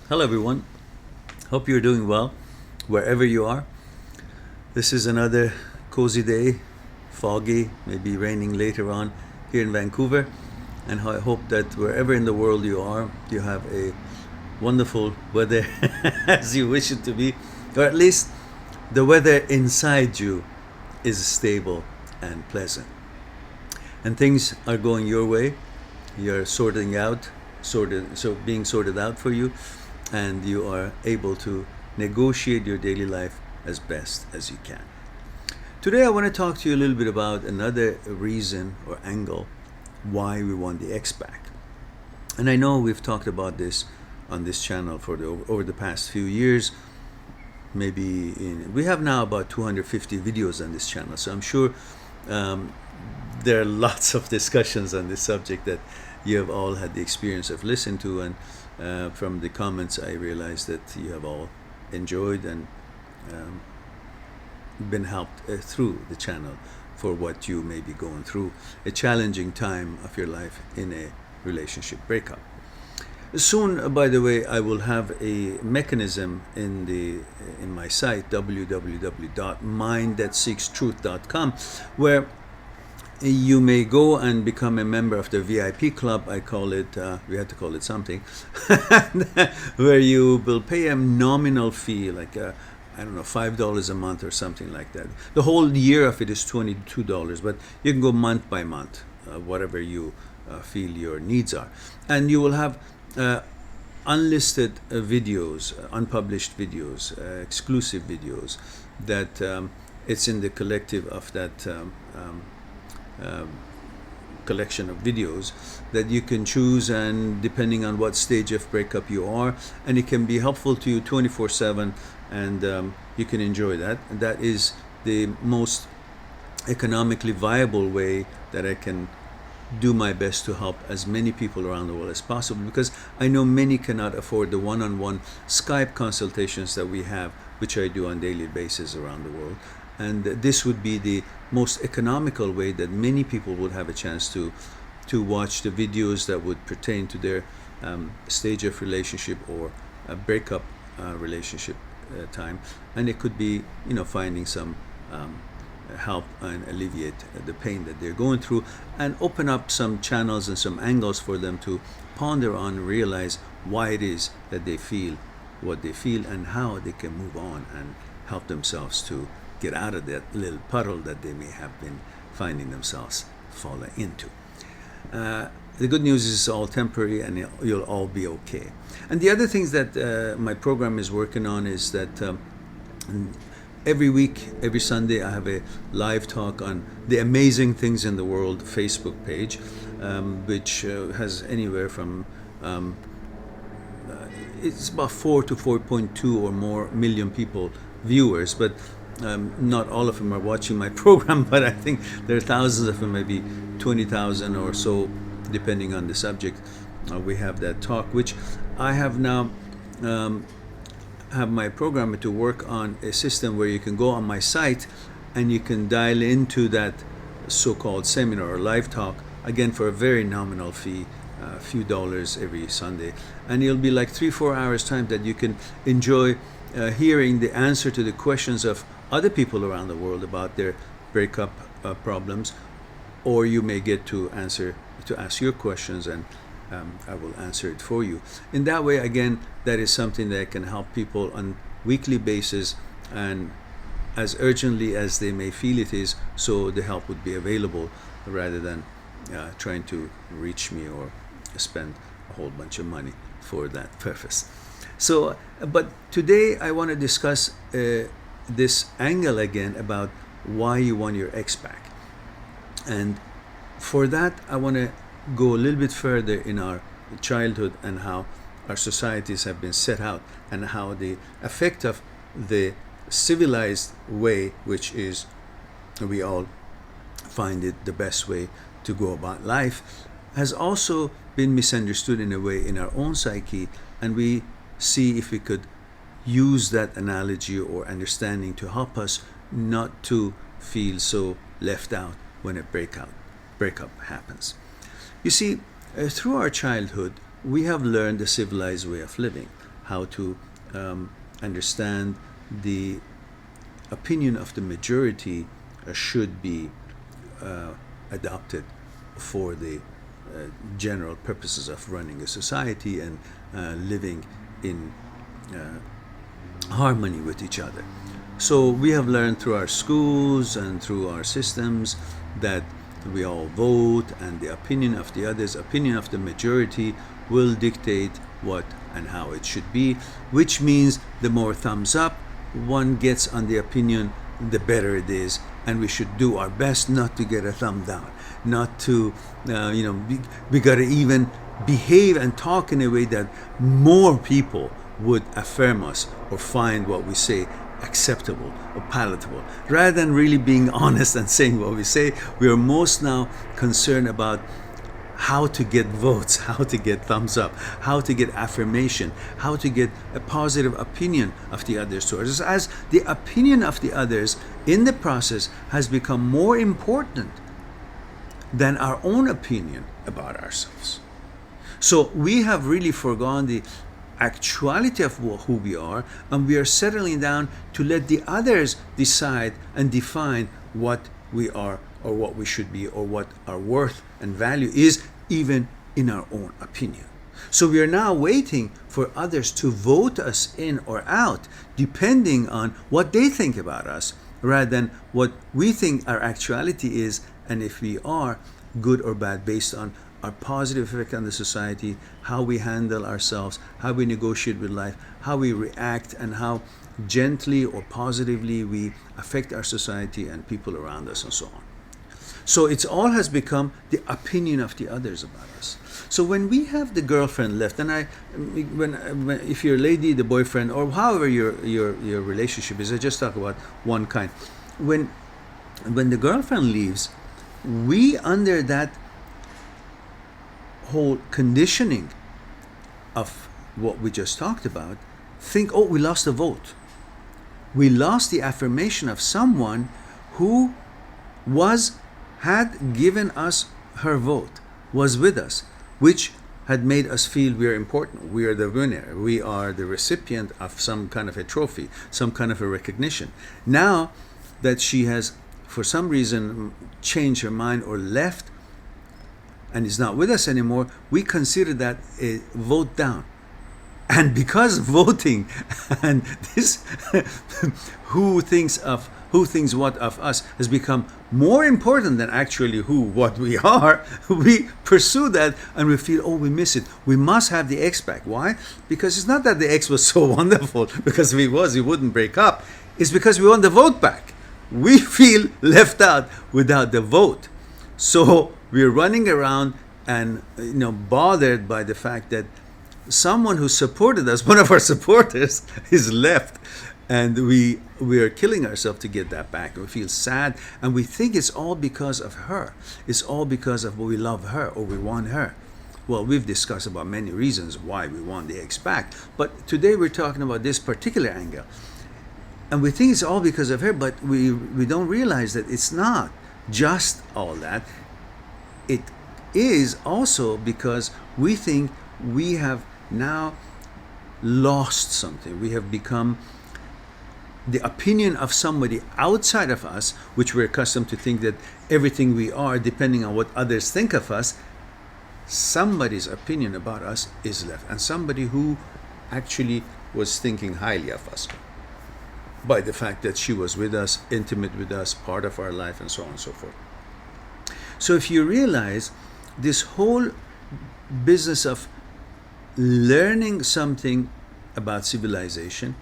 Hello, everyone. Hope you're doing well wherever you are. This is another cozy day, foggy, maybe raining later on here in Vancouver. And I hope that wherever in the world you are, you have a wonderful weather as you wish it to be, or at least the weather inside you is stable and pleasant. And things are going your way. You're being sorted out for you, and you are able to negotiate your daily life as best as you can. Today, I want to talk to you a little bit about another reason or angle why we want the X back. And I know we've talked about this on this channel over the past few years. We have now about 250 videos on this channel, so I'm sure there are lots of discussions on this subject that you have all had the experience of listening to, and from the comments I realized that you have all enjoyed and been helped through the channel for what you may be going through, a challenging time of your life in a relationship breakup. Soon, by the way, I will have a mechanism in my site www.mindthatseekstruth.com, where you may go and become a member of the VIP club. I call it, we had to call it something, where you will pay a nominal fee, like I don't know, $5 a month or something like that. The whole year of it is $22, but you can go month by month, whatever you feel your needs are. And you will have unlisted videos, unpublished videos, exclusive videos that it's in the collective of that collection of videos that you can choose, and depending on what stage of breakup you are, and it can be helpful to you 24/7, and you can enjoy that. And that is the most economically viable way that I can do my best to help as many people around the world as possible, because I know many cannot afford the one-on-one Skype consultations that we have, which I do on a daily basis around the world. And this would be the most economical way that many people would have a chance to watch the videos that would pertain to their stage of relationship or a breakup relationship time. And it could be, finding some help and alleviate the pain that they're going through, and open up some channels and some angles for them to ponder on and realize why it is that they feel what they feel, and how they can move on and help themselves to get out of that little puddle that they may have been finding themselves falling into. The good news is it's all temporary, and you'll all be okay. And the other things that my program is working on is that every week, every Sunday, I have a live talk on the Amazing Things in the World Facebook page, which has anywhere from it's about 4 to 4.2 or more million people viewers, but not all of them are watching my program, but I think there are thousands of them, maybe 20,000 or so, depending on the subject. We have that talk, which I have now have my programmer to work on a system where you can go on my site and you can dial into that so-called seminar or live talk, again for a very nominal fee, a few dollars every Sunday, and it'll be like 3-4 hours time that you can enjoy hearing the answer to the questions of other people around the world about their breakup problems, or you may get to ask your questions, and I will answer it for you. In that way, again, that is something that can help people on weekly basis, and as urgently as they may feel it is, so the help would be available, rather than trying to reach me or spend a whole bunch of money for that purpose. So, but today I want to discuss this angle again about why you want your ex back. And for that, I want to go a little bit further in our childhood and how our societies have been set out, and how the effect of the civilized way, which is we all find it the best way to go about life, has also been misunderstood in a way in our own psyche, and we see if we could use that analogy or understanding to help us not to feel so left out when a breakup happens. You see, through our childhood, we have learned the civilized way of living, how to understand the opinion of the majority should be adopted for the general purposes of running a society and living in harmony with each other. So we have learned through our schools and through our systems that we all vote, and the opinion of the others, opinion of the majority, will dictate what and how it should be, which means the more thumbs up one gets on the opinion, the better it is, and we should do our best not to get a thumb down, not to, we got to even behave and talk in a way that more people would affirm us or find what we say acceptable or palatable. Rather than really being honest and saying what we say, we are most now concerned about how to get votes, how to get thumbs up, how to get affirmation, how to get a positive opinion of the others towards us, as the opinion of the others in the process has become more important than our own opinion about ourselves. So we have really forgone the actuality of who we are, and we are settling down to let the others decide and define what we are or what we should be or what our worth and value is, even in our own opinion. So we are now waiting for others to vote us in or out depending on what they think about us, rather than what we think our actuality is, and if we are good or bad based on our positive effect on the society, how we handle ourselves, how we negotiate with life, how we react, and how gently or positively we affect our society and people around us, and so on. So it all has become the opinion of the others about us. So when we have the girlfriend left, and if you're a lady, the boyfriend, or however your relationship is, I just talk about one kind. When the girlfriend leaves, we, under that whole conditioning of what we just talked about, think, oh, we lost a vote. We lost the affirmation of someone who had given us her vote, was with us, which had made us feel we are important, we are the winner, we are the recipient of some kind of a trophy, some kind of a recognition. Now that she has, for some reason, changed her mind or left and is not with us anymore, we consider that a vote down. And because voting and this who thinks what of us has become more important than actually what we are, we pursue that and we feel, oh, we miss it. We must have the ex back. Why? Because it's not that the ex was so wonderful, because if he was, he wouldn't break up. It's because we want the vote back. We feel left out without the vote. So we're running around and bothered by the fact that someone who supported us, one of our supporters, is left, and we are killing ourselves to get that back. We feel sad, and we think it's all because of her. It's all because of we love her or we want her. Well, we've discussed about many reasons why we want the ex back, but today we're talking about this particular angle. And we think it's all because of her, but we don't realize that it's not just all that. It is also because we think we have now lost something. We have become the opinion of somebody outside of us, which we're accustomed to think that everything we are, depending on what others think of us, somebody's opinion about us is left. And somebody who actually was thinking highly of us by the fact that she was with us, intimate with us, part of our life, and so on and so forth. So if you realize this whole business of learning something about civilization,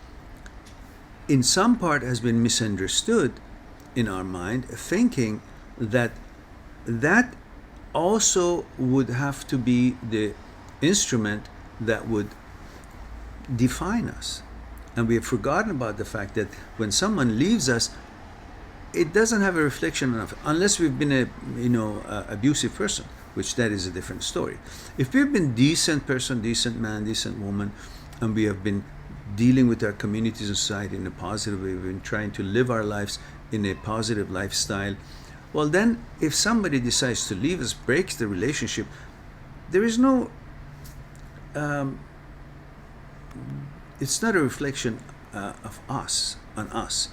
in some part has been misunderstood in our mind, thinking that that also would have to be the instrument that would define us. And we have forgotten about the fact that when someone leaves us, it doesn't have a reflection of, unless we've been a abusive person, which that is a different story. If we've been decent person, decent man, decent woman, and we have been dealing with our communities and society in a positive way, we've been trying to live our lives in a positive lifestyle, well then, if somebody decides to leave us, breaks the relationship, there is no it's not a reflection of us, on us.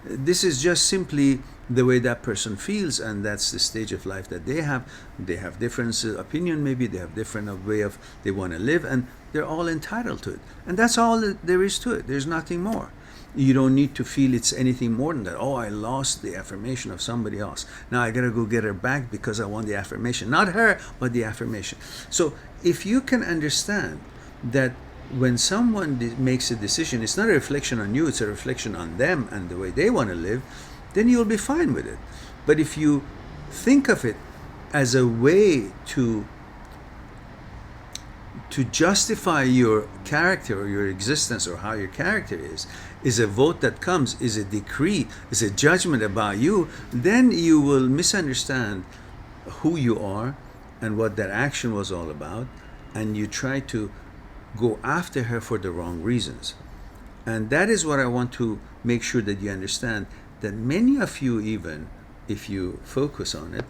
This is just simply the way that person feels, and that's the stage of life that they have. They have different opinion, maybe they have different way of they want to live, and they're all entitled to it. And that's all that there is to it. There's nothing more. You don't need to feel it's anything more than that. Oh, I lost the affirmation of somebody else. Now I gotta go get her back because I want the affirmation. Not her, but the affirmation. So if you can understand that when someone makes a decision, it's not a reflection on you, it's a reflection on them and the way they want to live, then you'll be fine with it. But if you think of it as a way to justify your character or your existence or how your character is a vote that comes, is a decree, is a judgment about you, then you will misunderstand who you are and what that action was all about, and you try to go after her for the wrong reasons. And that is what I want to make sure that you understand, that many of you, even if you focus on it,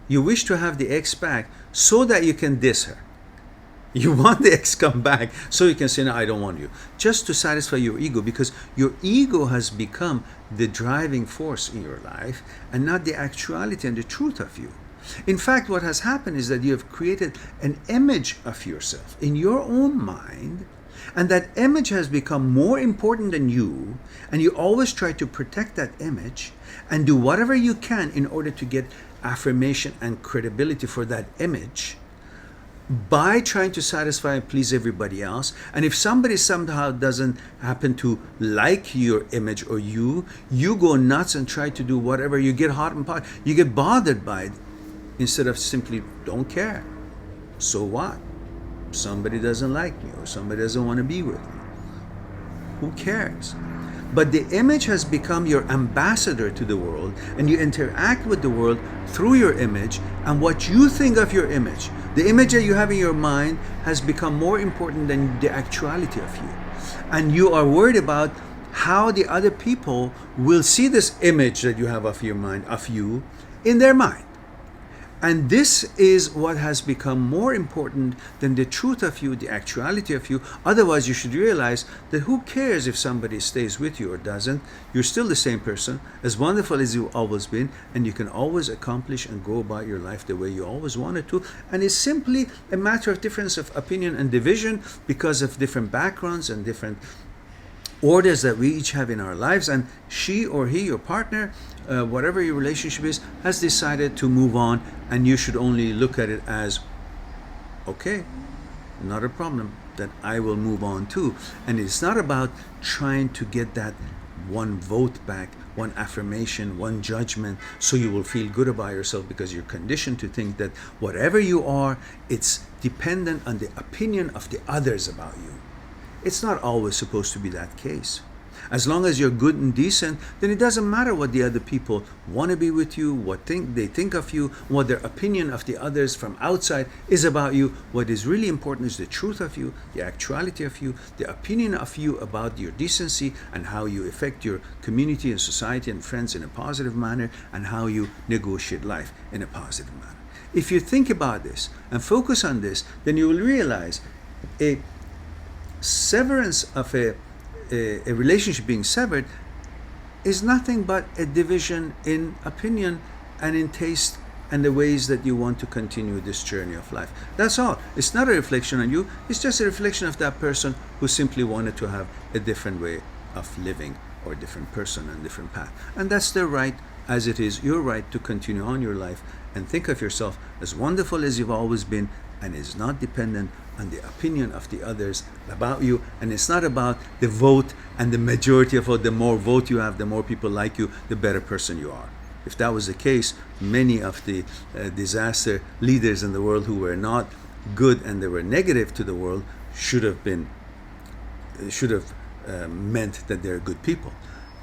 you wish to have the ex back so that you can diss her. You want the ex come back so you can say, no, I don't want you. Just to satisfy your ego, because your ego has become the driving force in your life and not the actuality and the truth of you. In fact, what has happened is that you have created an image of yourself in your own mind, and that image has become more important than you, and you always try to protect that image and do whatever you can in order to get affirmation and credibility for that image by trying to satisfy and please everybody else. And if somebody somehow doesn't happen to like your image or you go nuts and try to do whatever. You get hot and bothered. You get bothered by it instead of simply don't care. So what? Somebody doesn't like me or somebody doesn't want to be with me. Who cares? But the image has become your ambassador to the world, and you interact with the world through your image and what you think of your image. The image that you have in your mind has become more important than the actuality of you. And you are worried about how the other people will see this image that you have of your mind, of you, in their mind. And this is what has become more important than the truth of you, the actuality of you. Otherwise, you should realize that who cares if somebody stays with you or doesn't? You're still the same person, as wonderful as you've always been, and you can always accomplish and go about your life the way you always wanted to. And it's simply a matter of difference of opinion and division because of different backgrounds and different orders that we each have in our lives, and she or he, your partner, whatever your relationship is, has decided to move on, and you should only look at it as, okay, not a problem, that I will move on too. And it's not about trying to get that one vote back, one affirmation, one judgment, so you will feel good about yourself, because you're conditioned to think that whatever you are, it's dependent on the opinion of the others about you. It's not always supposed to be that case. As long as you're good and decent, then it doesn't matter what the other people want to be with you, what they think of you, what their opinion of the others from outside is about you. What is really important is the truth of you, the actuality of you, the opinion of you about your decency and how you affect your community and society and friends in a positive manner, and how you negotiate life in a positive manner. If you think about this and focus on this, then you will realize a severance of a relationship being severed is nothing but a division in opinion and in taste and the ways that you want to continue this journey of life. That's all. It's not a reflection on you. It's just a reflection of that person who simply wanted to have a different way of living, or a different person and different path. And that's their right, as it is your right to continue on your life and think of yourself as wonderful as you've always been, and is not dependent on the opinion of the others about you. And it's not about the vote and the majority of vote. The more vote you have, the more people like you, the better person you are. If that was the case, many of the disaster leaders in the world who were not good and they were negative to the world should have meant that they're good people.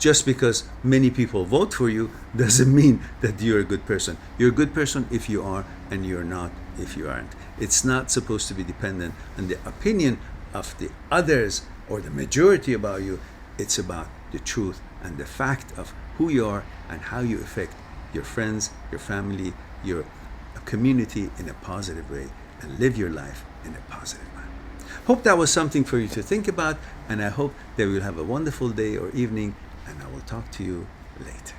Just because many people vote for you doesn't mean that you're a good person. You're a good person if you are, and you're not if you aren't. It's not supposed to be dependent on the opinion of the others or the majority about you. It's about the truth and the fact of who you are and how you affect your friends, your family, your community in a positive way, and live your life in a positive manner. Hope that was something for you to think about, and I hope that you'll have a wonderful day or evening, and I will talk to you later.